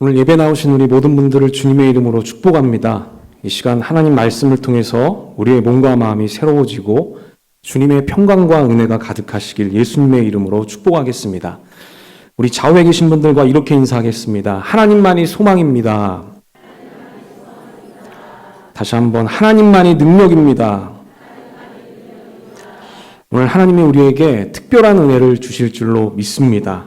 오늘 예배 나오신 우리 모든 분들을 주님의 이름으로 축복합니다. 이 시간 하나님 말씀을 통해서 우리의 몸과 마음이 새로워지고 주님의 평강과 은혜가 가득하시길 예수님의 이름으로 축복하겠습니다. 우리 좌우에 계신 분들과 이렇게 인사하겠습니다. 하나님만이 소망입니다. 다시 한번 하나님만이 능력입니다. 오늘 하나님이 우리에게 특별한 은혜를 주실 줄로 믿습니다.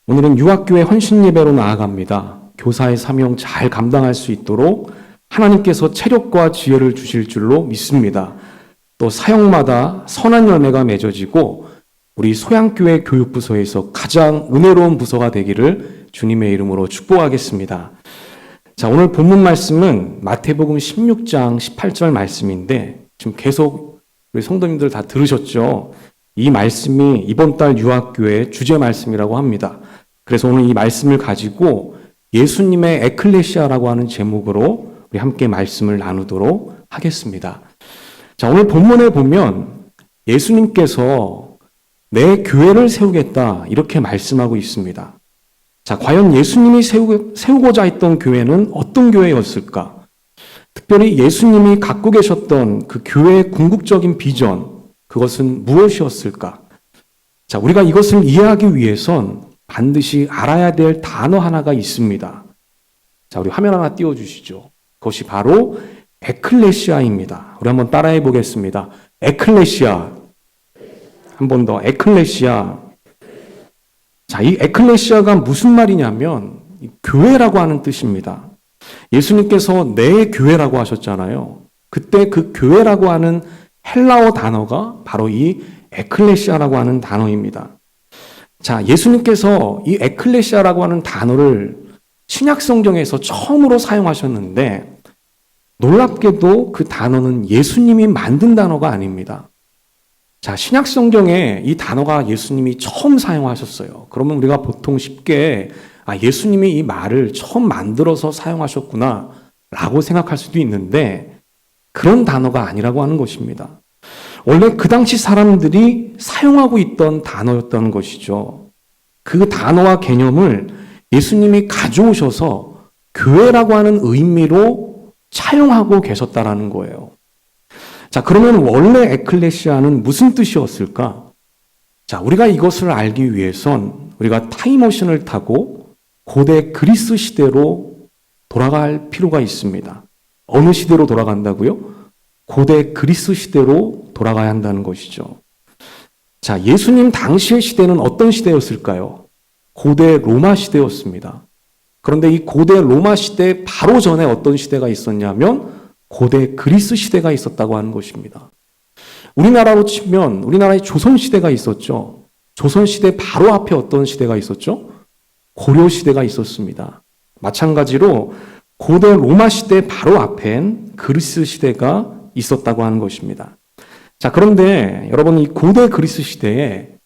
오늘은 유학교회 헌신 예배로 나아갑니다. 교사의 사명 잘 감당할 수 있도록 하나님께서 체력과 지혜를 주실 줄로 믿습니다. 또 사역마다 선한 열매가 맺어지고 우리 소양교회 교육부서에서 가장 은혜로운 부서가 되기를 주님의 이름으로 축복하겠습니다. 자, 오늘 본문 말씀은 마태복음 16장 18절 말씀인데 지금 계속 우리 성도님들 다 들으셨죠? 이 말씀이 이번 달 유학교회 주제 말씀이라고 합니다. 그래서 오늘 이 말씀을 가지고 예수님의 에클레시아라고 하는 제목으로 우리 함께 말씀을 나누도록 하겠습니다. 자, 오늘 본문에 보면 예수님께서 내 교회를 세우겠다 이렇게 말씀하고 있습니다. 자, 과연 예수님이 세우고자 했던 교회는 어떤 교회였을까? 특별히 예수님이 갖고 계셨던 그 교회의 궁극적인 비전, 그것은 무엇이었을까? 자, 우리가 이것을 이해하기 위해선 반드시 알아야 될 단어 하나가 있습니다. 자, 우리 화면 하나 띄워주시죠. 그것이 바로 에클레시아입니다. 우리 한번 따라해 보겠습니다. 에클레시아. 한 번 더, 에클레시아. 자, 이 에클레시아가 무슨 말이냐면 교회라고 하는 뜻입니다. 예수님께서 내 교회라고 하셨잖아요. 그때 그 교회라고 하는 헬라어 단어가 바로 이 에클레시아라고 하는 단어입니다. 자, 예수님께서 이 에클레시아라고 하는 단어를 신약 성경에서 처음으로 사용하셨는데 놀랍게도 그 단어는 예수님이 만든 단어가 아닙니다. 자, 신약 성경에 이 단어가 예수님이 처음 사용하셨어요. 그러면 우리가 보통 쉽게 예수님이 이 말을 처음 만들어서 사용하셨구나 라고 생각할 수도 있는데 그런 단어가 아니라고 하는 것입니다. 원래 그 당시 사람들이 사용하고 있던 단어였던 것이죠. 그 단어와 개념을 예수님이 가져오셔서 교회라고 하는 의미로 차용하고 계셨다라는 거예요. 자, 그러면 원래 에클레시아는 무슨 뜻이었을까? 자, 우리가 이것을 알기 위해선 우리가 타임머신을 타고 고대 그리스 시대로 돌아갈 필요가 있습니다. 어느 시대로 돌아간다고요? 고대 그리스 시대로 돌아가야 한다는 것이죠. 자, 예수님 당시의 시대는 어떤 시대였을까요? 고대 로마 시대였습니다. 그런데 이 고대 로마 시대 바로 전에 어떤 시대가 있었냐면 고대 그리스 시대가 있었다고 하는 것입니다. 우리나라로 치면 우리나라에 조선 시대가 있었죠. 조선 시대 바로 앞에 어떤 시대가 있었죠? 고려 시대가 있었습니다. 마찬가지로 고대 로마 시대 바로 앞엔 그리스 시대가 있었다고 하는 것입니다. 자, 그런데 여러분 이 고대 그리스 시대에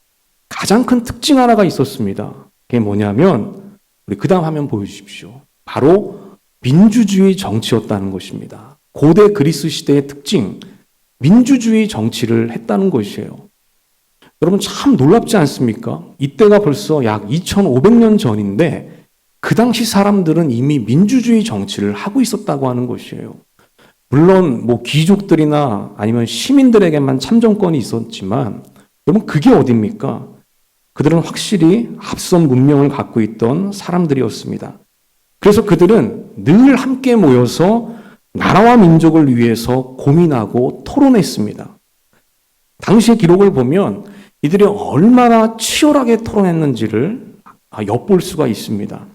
가장 큰 특징 하나가 있었습니다. 그게 뭐냐면 우리 그 다음 화면 보여주십시오. 바로 민주주의 정치였다는 것입니다. 고대 그리스 시대의 특징, 민주주의 정치를 했다는 것이에요. 여러분 참 놀랍지 않습니까? 이때가 벌써 약 2500년 전인데 그 당시 사람들은 이미 민주주의 정치를 하고 있었다고 하는 것이에요. 물론 귀족들이나 아니면 시민들에게만 참정권이 있었지만 여러분 그게 어딥니까? 그들은 확실히 앞선 문명을 갖고 있던 사람들이었습니다. 그래서 그들은 늘 함께 모여서 나라와 민족을 위해서 고민하고 토론했습니다. 당시의 기록을 보면 이들이 얼마나 치열하게 토론했는지를 엿볼 수가 있습니다.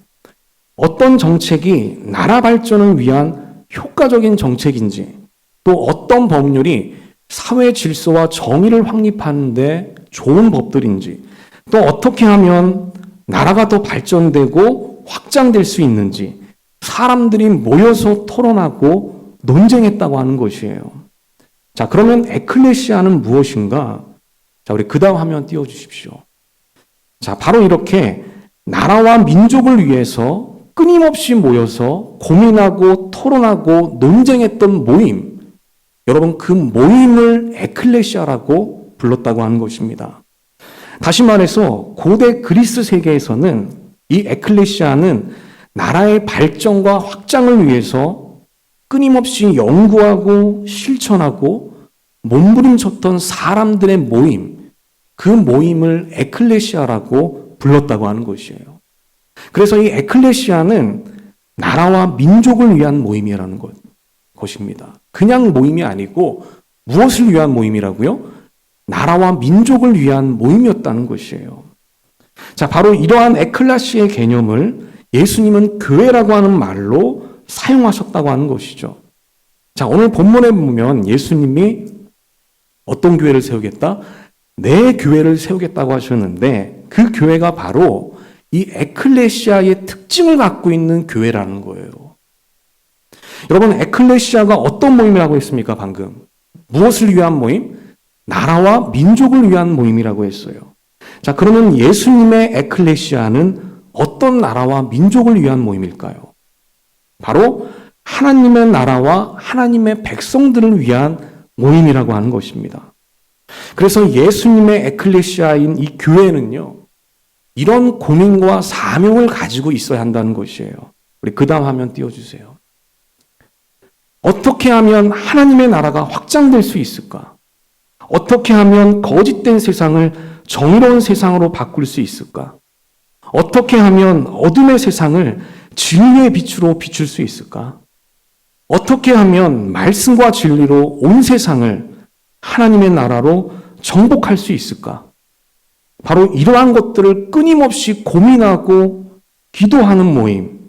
어떤 정책이 나라 발전을 위한 효과적인 정책인지 또 어떤 법률이 사회 질서와 정의를 확립하는 데 좋은 법들인지 또 어떻게 하면 나라가 더 발전되고 확장될 수 있는지 사람들이 모여서 토론하고 논쟁했다고 하는 것이에요. 자, 그러면 에클레시아는 무엇인가? 자, 우리 그 다음 화면 띄워주십시오. 자, 바로 이렇게 나라와 민족을 위해서 끊임없이 모여서 고민하고 토론하고 논쟁했던 모임, 여러분 그 모임을 에클레시아라고 불렀다고 하는 것입니다. 다시 말해서 고대 그리스 세계에서는 이 에클레시아는 나라의 발전과 확장을 위해서 끊임없이 연구하고 실천하고 몸부림쳤던 사람들의 모임, 그 모임을 에클레시아라고 불렀다고 하는 것이에요. 그래서 이 에클레시아는 나라와 민족을 위한 모임이라는 것입니다. 그냥 모임이 아니고 무엇을 위한 모임이라고요? 나라와 민족을 위한 모임이었다는 것이에요. 자, 바로 이러한 에클레시아의 개념을 예수님은 교회라고 하는 말로 사용하셨다고 하는 것이죠. 자, 오늘 본문에 보면 예수님이 어떤 교회를 세우겠다? 내 교회를 세우겠다고 하셨는데 그 교회가 바로 이 에클레시아의 특징을 갖고 있는 교회라는 거예요. 여러분, 에클레시아가 어떤 모임이라고 했습니까, 방금? 무엇을 위한 모임? 나라와 민족을 위한 모임이라고 했어요. 자, 그러면 예수님의 에클레시아는 어떤 나라와 민족을 위한 모임일까요? 바로 하나님의 나라와 하나님의 백성들을 위한 모임이라고 하는 것입니다. 그래서 예수님의 에클레시아인 이 교회는요, 이런 고민과 사명을 가지고 있어야 한다는 것이에요. 우리 그 다음 화면 띄워주세요. 어떻게 하면 하나님의 나라가 확장될 수 있을까? 어떻게 하면 거짓된 세상을 정의로운 세상으로 바꿀 수 있을까? 어떻게 하면 어둠의 세상을 진리의 빛으로 비출 수 있을까? 어떻게 하면 말씀과 진리로 온 세상을 하나님의 나라로 정복할 수 있을까? 바로 이러한 것들을 끊임없이 고민하고 기도하는 모임,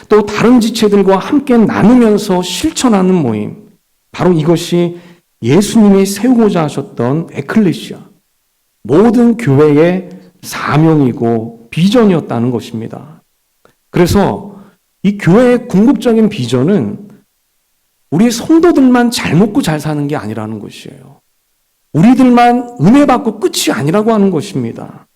또 다른 지체들과 함께 나누면서 실천하는 모임, 바로 이것이 예수님이 세우고자 하셨던 에클레시아, 모든 교회의 사명이고 비전이었다는 것입니다. 그래서 이 교회의 궁극적인 비전은 우리 성도들만 잘 먹고 잘 사는 게 아니라는 것이에요. 우리들만 은혜 받고 끝이 아니라고 하는 것입니다.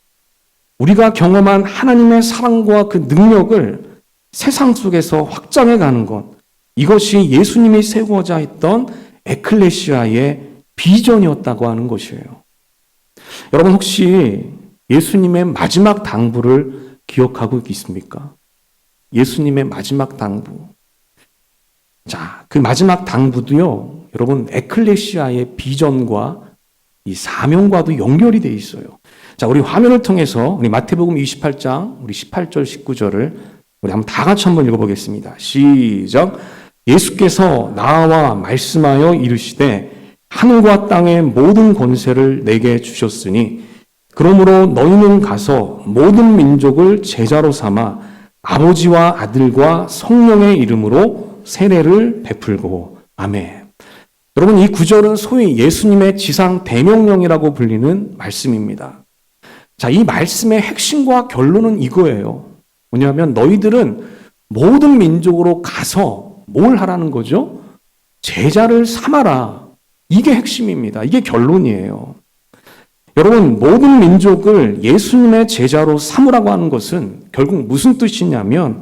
우리가 경험한 하나님의 사랑과 그 능력을 세상 속에서 확장해 가는 것, 이것이 예수님이 세우고자 했던 에클레시아의 비전이었다고 하는 것이에요. 여러분, 혹시 예수님의 마지막 당부를 기억하고 있습니까? 예수님의 마지막 당부. 자, 그 마지막 당부도요, 여러분, 에클레시아의 비전과 이 사명과도 연결이 되어 있어요. 자, 우리 화면을 통해서 우리 마태복음 28장 우리 18절 19절을 우리 한번 다 같이 한번 읽어보겠습니다. 시작. 예수께서 나와 말씀하여 이르시되 하늘과 땅의 모든 권세를 내게 주셨으니 그러므로 너희는 가서 모든 민족을 제자로 삼아 아버지와 아들과 성령의 이름으로 세례를 베풀고. 아멘. 여러분, 이 구절은 소위 예수님의 지상 대명령이라고 불리는 말씀입니다. 자, 이 말씀의 핵심과 결론은 이거예요. 뭐냐면 너희들은 모든 민족으로 가서 뭘 하라는 거죠? 제자를 삼아라. 이게 핵심입니다. 이게 결론이에요. 여러분, 모든 민족을 예수님의 제자로 삼으라고 하는 것은 결국 무슨 뜻이냐면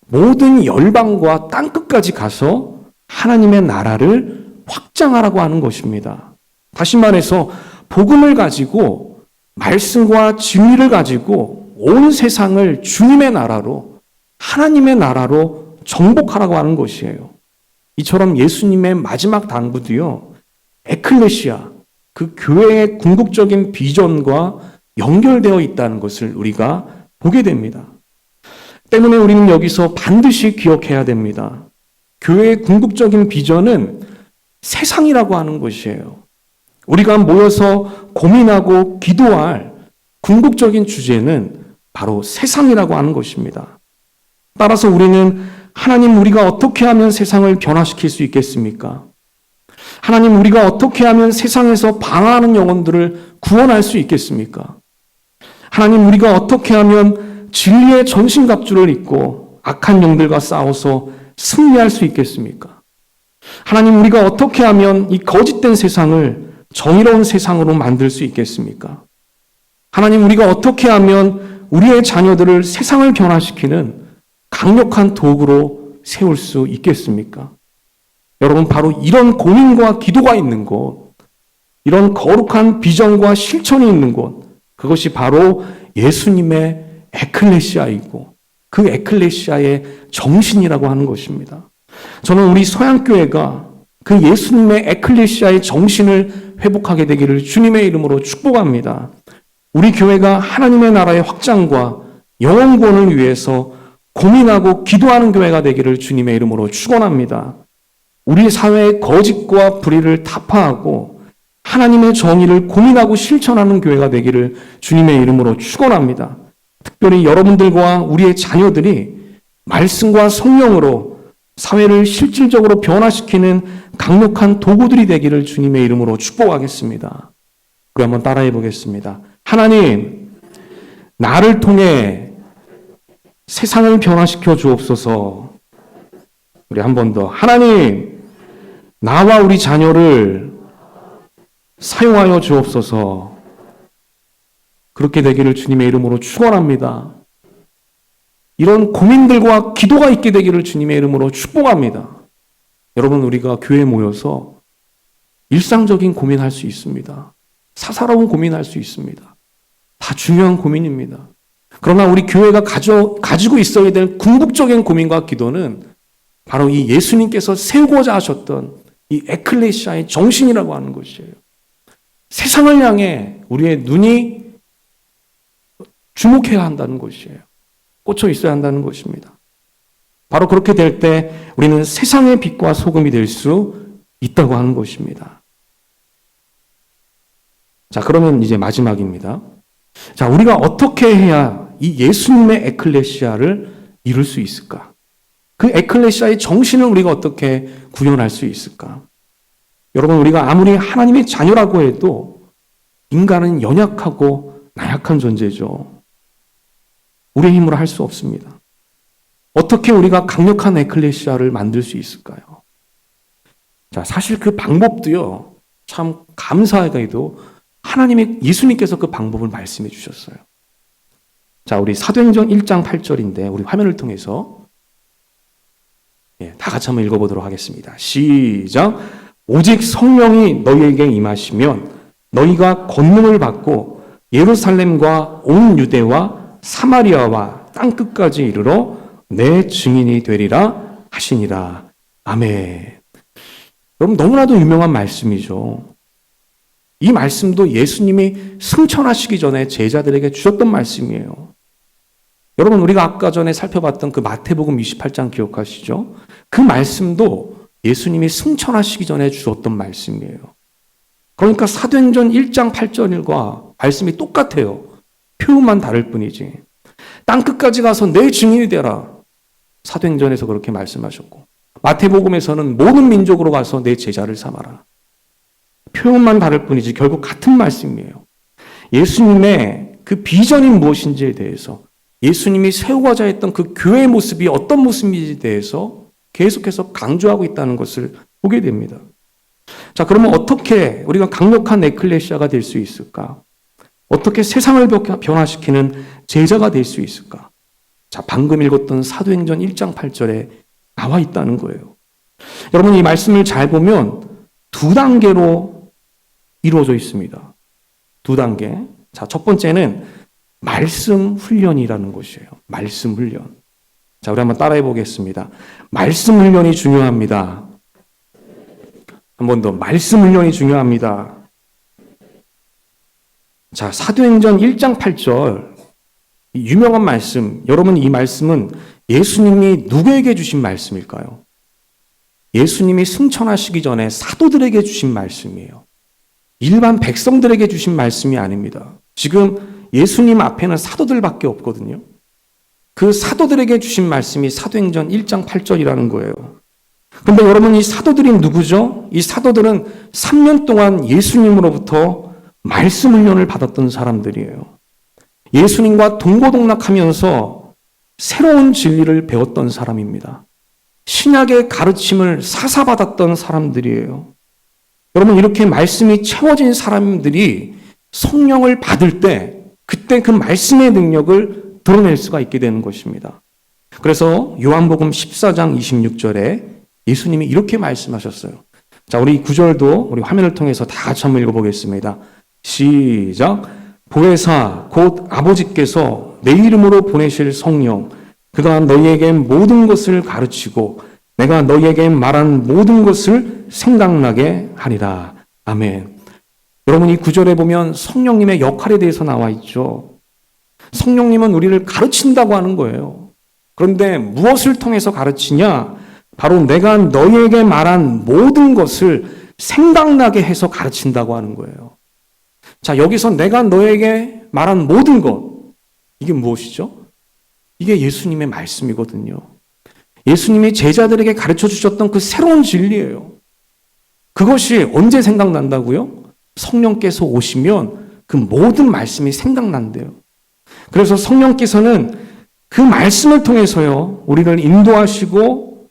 모든 열방과 땅끝까지 가서 하나님의 나라를 확장하라고 하는 것입니다. 다시 말해서 복음을 가지고 말씀과 진리를 가지고 온 세상을 주님의 나라로, 하나님의 나라로 정복하라고 하는 것이에요. 이처럼 예수님의 마지막 당부도요, 에클레시아, 그 교회의 궁극적인 비전과 연결되어 있다는 것을 우리가 보게 됩니다. 때문에 우리는 여기서 반드시 기억해야 됩니다. 교회의 궁극적인 비전은 세상이라고 하는 것이에요. 우리가 모여서 고민하고 기도할 궁극적인 주제는 바로 세상이라고 하는 것입니다. 따라서 우리는 하나님, 우리가 어떻게 하면 세상을 변화시킬 수 있겠습니까? 하나님, 우리가 어떻게 하면 세상에서 방황하는 영혼들을 구원할 수 있겠습니까? 하나님, 우리가 어떻게 하면 진리의 전신갑주를 입고 악한 영들과 싸워서 승리할 수 있겠습니까? 하나님, 우리가 어떻게 하면 이 거짓된 세상을 정의로운 세상으로 만들 수 있겠습니까? 하나님, 우리가 어떻게 하면 우리의 자녀들을 세상을 변화시키는 강력한 도구로 세울 수 있겠습니까? 여러분, 바로 이런 고민과 기도가 있는 곳, 이런 거룩한 비전과 실천이 있는 곳, 그것이 바로 예수님의 에클레시아이고 그 에클레시아의 정신이라고 하는 것입니다. 저는 우리 서양교회가 그 예수님의 에클레시아의 정신을 회복하게 되기를 주님의 이름으로 축복합니다. 우리 교회가 하나님의 나라의 확장과 영혼 구원을 위해서 고민하고 기도하는 교회가 되기를 주님의 이름으로 축원합니다. 우리 사회의 거짓과 불의를 타파하고 하나님의 정의를 고민하고 실천하는 교회가 되기를 주님의 이름으로 축원합니다. 특별히 여러분들과 우리의 자녀들이 말씀과 성령으로 사회를 실질적으로 변화시키는 강력한 도구들이 되기를 주님의 이름으로 축복하겠습니다. 우리 한번 따라해 보겠습니다. 하나님, 나를 통해 세상을 변화시켜 주옵소서. 우리 한 번 더. 하나님, 나와 우리 자녀를 사용하여 주옵소서. 그렇게 되기를 주님의 이름으로 축원합니다. 이런 고민들과 기도가 있게 되기를 주님의 이름으로 축복합니다. 여러분, 우리가 교회에 모여서 일상적인 고민할 수 있습니다. 사사로운 고민할 수 있습니다. 다 중요한 고민입니다. 그러나 우리 교회가 가지고 있어야 될 궁극적인 고민과 기도는 바로 이 예수님께서 세우고자 하셨던 이 에클레시아의 정신이라고 하는 것이에요. 세상을 향해 우리의 눈이 주목해야 한다는 것이에요. 꽂혀 있어야 한다는 것입니다. 바로 그렇게 될 때 우리는 세상의 빛과 소금이 될 수 있다고 하는 것입니다. 자, 그러면 이제 마지막입니다. 자, 우리가 어떻게 해야 이 예수님의 에클레시아를 이룰 수 있을까? 그 에클레시아의 정신을 우리가 어떻게 구현할 수 있을까? 여러분, 우리가 아무리 하나님의 자녀라고 해도 인간은 연약하고 나약한 존재죠. 우리의 힘으로 할 수 없습니다. 어떻게 우리가 강력한 에클레시아를 만들 수 있을까요? 자, 사실 그 방법도요, 참 감사하게도 예수님께서 그 방법을 말씀해 주셨어요. 자, 우리 사도행전 1장 8절인데 우리 화면을 통해서 다 같이 한번 읽어보도록 하겠습니다. 시작. 오직 성령이 너희에게 임하시면 너희가 권능을 받고 예루살렘과 온 유대와 사마리아와 땅끝까지 이르러 내 증인이 되리라 하시니라. 아멘. 여러분, 너무나도 유명한 말씀이죠. 이 말씀도 예수님이 승천하시기 전에 제자들에게 주셨던 말씀이에요. 여러분, 우리가 아까 전에 살펴봤던 그 마태복음 28장 기억하시죠? 그 말씀도 예수님이 승천하시기 전에 주셨던 말씀이에요. 그러니까 사도행전 1장 8절과 말씀이 똑같아요. 표현만 다를 뿐이지. 땅끝까지 가서 내 증인이 되라. 사도행전에서 그렇게 말씀하셨고, 마태복음에서는 모든 민족으로 가서 내 제자를 삼아라. 표현만 다를 뿐이지 결국 같은 말씀이에요. 예수님의 그 비전이 무엇인지에 대해서, 예수님이 세우고자 했던 그 교회의 모습이 어떤 모습인지에 대해서 계속해서 강조하고 있다는 것을 보게 됩니다. 자, 그러면 어떻게 우리가 강력한 에클레시아가 될 수 있을까? 어떻게 세상을 변화시키는 제자가 될 수 있을까? 자, 방금 읽었던 사도행전 1장 8절에 나와 있다는 거예요. 여러분, 이 말씀을 잘 보면 두 단계로 이루어져 있습니다. 두 단계. 자, 첫 번째는 말씀 훈련이라는 것이에요. 말씀 훈련. 자, 우리 한번 따라해 보겠습니다. 말씀 훈련이 중요합니다. 한 번 더. 말씀 훈련이 중요합니다. 자, 사도행전 1장 8절. 유명한 말씀. 여러분, 이 말씀은 예수님이 누구에게 주신 말씀일까요? 예수님이 승천하시기 전에 사도들에게 주신 말씀이에요. 일반 백성들에게 주신 말씀이 아닙니다. 지금 예수님 앞에는 사도들밖에 없거든요. 그 사도들에게 주신 말씀이 사도행전 1장 8절이라는 거예요. 그런데 여러분, 이 사도들이 누구죠? 이 사도들은 3년 동안 예수님으로부터 말씀 훈련을 받았던 사람들이에요. 예수님과 동고동락하면서 새로운 진리를 배웠던 사람입니다. 신약의 가르침을 사사받았던 사람들이에요. 여러분, 이렇게 말씀이 채워진 사람들이 성령을 받을 때 그때 그 말씀의 능력을 드러낼 수가 있게 되는 것입니다. 그래서 요한복음 14장 26절에 예수님이 이렇게 말씀하셨어요. 자, 우리 9절도 우리 화면을 통해서 다 같이 한번 읽어보겠습니다. 시작. 보혜사 곧 아버지께서 내 이름으로 보내실 성령 그가 너희에게 모든 것을 가르치고 내가 너희에게 말한 모든 것을 생각나게 하리라. 아멘. 여러분, 이 구절에 보면 성령님의 역할에 대해서 나와 있죠. 성령님은 우리를 가르친다고 하는 거예요. 그런데 무엇을 통해서 가르치냐? 바로 내가 너희에게 말한 모든 것을 생각나게 해서 가르친다고 하는 거예요. 자, 여기서 내가 너에게 말한 모든 것, 이게 무엇이죠? 이게 예수님의 말씀이거든요. 예수님이 제자들에게 가르쳐 주셨던 그 새로운 진리예요. 그것이 언제 생각난다고요? 성령께서 오시면 그 모든 말씀이 생각난대요. 그래서 성령께서는 그 말씀을 통해서요, 우리를 인도하시고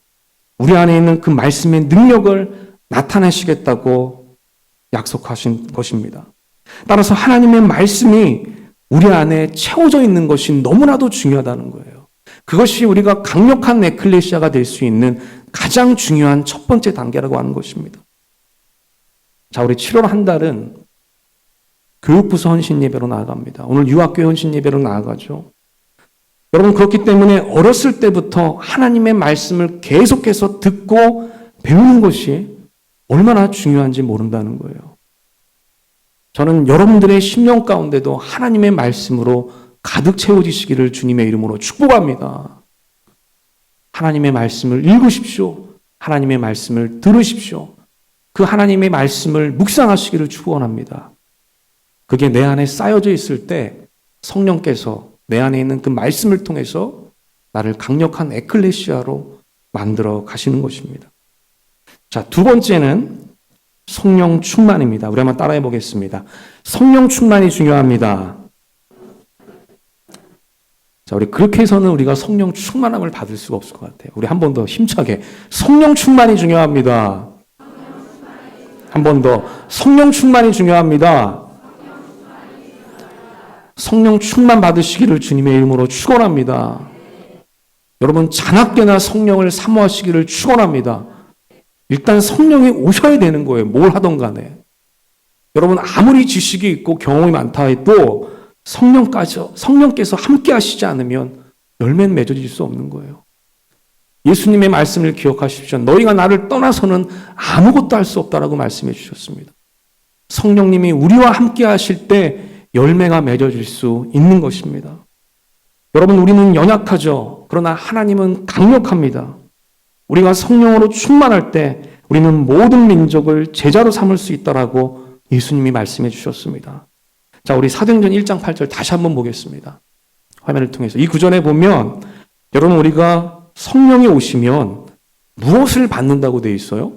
우리 안에 있는 그 말씀의 능력을 나타내시겠다고 약속하신 것입니다. 따라서 하나님의 말씀이 우리 안에 채워져 있는 것이 너무나도 중요하다는 거예요. 그것이 우리가 강력한 에클레시아가 될 수 있는 가장 중요한 첫 번째 단계라고 하는 것입니다. 자, 우리 7월 한 달은 교육부서 헌신 예배로 나아갑니다. 오늘 유학교회 헌신 예배로 나아가죠. 여러분, 그렇기 때문에 어렸을 때부터 하나님의 말씀을 계속해서 듣고 배우는 것이 얼마나 중요한지 모른다는 거예요. 저는 여러분들의 심령 가운데도 하나님의 말씀으로 가득 채워지시기를 주님의 이름으로 축복합니다. 하나님의 말씀을 읽으십시오. 하나님의 말씀을 들으십시오. 그 하나님의 말씀을 묵상하시기를 축원합니다. 그게 내 안에 쌓여져 있을 때 성령께서 내 안에 있는 그 말씀을 통해서 나를 강력한 에클레시아로 만들어 가시는 것입니다. 자, 두 번째는 성령 충만입니다. 우리 한번 따라해 보겠습니다. 성령 충만이 중요합니다. 자, 우리 그렇게 해서는 우리가 성령 충만함을 받을 수가 없을 것 같아요. 우리 한 번 더 힘차게. 성령 충만이 중요합니다. 한 번 더. 성령 충만이 중요합니다. 성령 충만 받으시기를 주님의 이름으로 축원합니다. 여러분, 자나깨나 성령을 사모하시기를 축원합니다. 일단 성령이 오셔야 되는 거예요. 뭘 하던 간에. 여러분, 아무리 지식이 있고 경험이 많다 해도 성령께서 함께 하시지 않으면 열매는 맺어질 수 없는 거예요. 예수님의 말씀을 기억하십시오. 너희가 나를 떠나서는 아무것도 할 수 없다라고 말씀해 주셨습니다. 성령님이 우리와 함께 하실 때 열매가 맺어질 수 있는 것입니다. 여러분, 우리는 연약하죠. 그러나 하나님은 강력합니다. 우리가 성령으로 충만할 때 우리는 모든 민족을 제자로 삼을 수 있다라고 예수님이 말씀해 주셨습니다. 자, 우리 사도행전 1장 8절 다시 한번 보겠습니다. 화면을 통해서. 이 구절에 보면 여러분, 우리가 성령이 오시면 무엇을 받는다고 되어 있어요?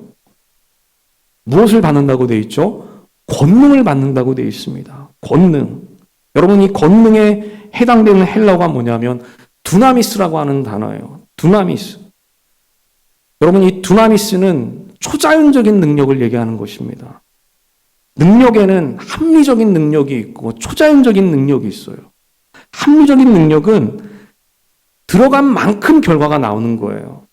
무엇을 받는다고 되어 있죠? 권능을 받는다고 되어 있습니다. 권능. 여러분, 이 권능에 해당되는 헬라어가 뭐냐면 두나미스라고 하는 단어예요. 두나미스. 여러분, 이 두나미스는 초자연적인 능력을 얘기하는 것입니다. 능력에는 합리적인 능력이 있고 초자연적인 능력이 있어요. 합리적인 능력은 들어간 만큼 결과가 나오는 거예요.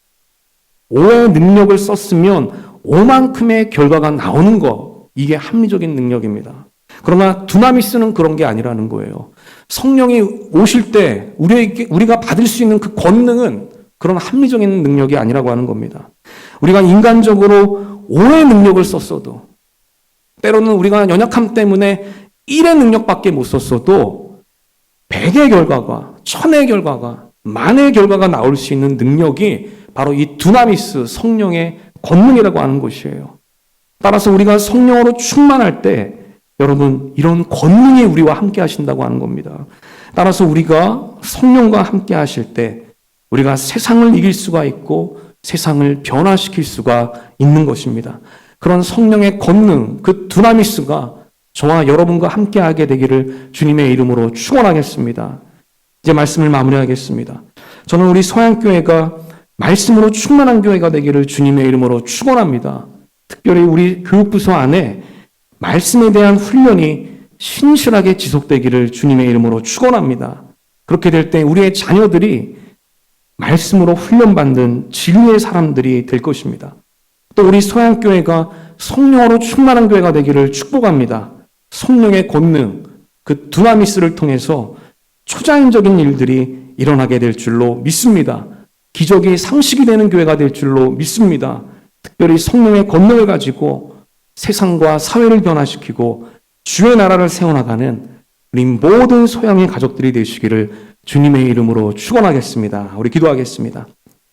5의 능력을 썼으면 5만큼의 결과가 나오는 거, 이게 합리적인 능력입니다. 그러나 두나미스는 그런 게 아니라는 거예요. 성령이 오실 때 우리가 받을 수 있는 그 권능은 그런 합리적인 능력이 아니라고 하는 겁니다. 우리가 인간적으로 5의 능력을 썼어도, 때로는 우리가 연약함 때문에 1의 능력밖에 못 썼어도 100의 결과가, 1000의 결과가, 만의 결과가 나올 수 있는 능력이 바로 이 두나미스, 성령의 권능이라고 하는 것이에요. 따라서 우리가 성령으로 충만할 때 여러분, 이런 권능이 우리와 함께 하신다고 하는 겁니다. 따라서 우리가 성령과 함께 하실 때 우리가 세상을 이길 수가 있고 세상을 변화시킬 수가 있는 것입니다. 그런 성령의 권능, 그 두나미스가 저와 여러분과 함께 하게 되기를 주님의 이름으로 축원하겠습니다. 이제 말씀을 마무리하겠습니다. 저는 우리 서양교회가 말씀으로 충만한 교회가 되기를 주님의 이름으로 축원합니다. 특별히 우리 교육부서 안에 말씀에 대한 훈련이 신실하게 지속되기를 주님의 이름으로 축원합니다. 그렇게 될 때 우리의 자녀들이 말씀으로 훈련받는 진리의 사람들이 될 것입니다. 또 우리 서양교회가 성령으로 충만한 교회가 되기를 축복합니다. 성령의 권능, 그 두나미스를 통해서 초자연적인 일들이 일어나게 될 줄로 믿습니다. 기적이 상식이 되는 교회가 될 줄로 믿습니다. 특별히 성령의 권능을 가지고 세상과 사회를 변화시키고 주의 나라를 세워나가는 우리 모든 소양의 가족들이 되시기를 주님의 이름으로 축원하겠습니다. 우리 기도하겠습니다.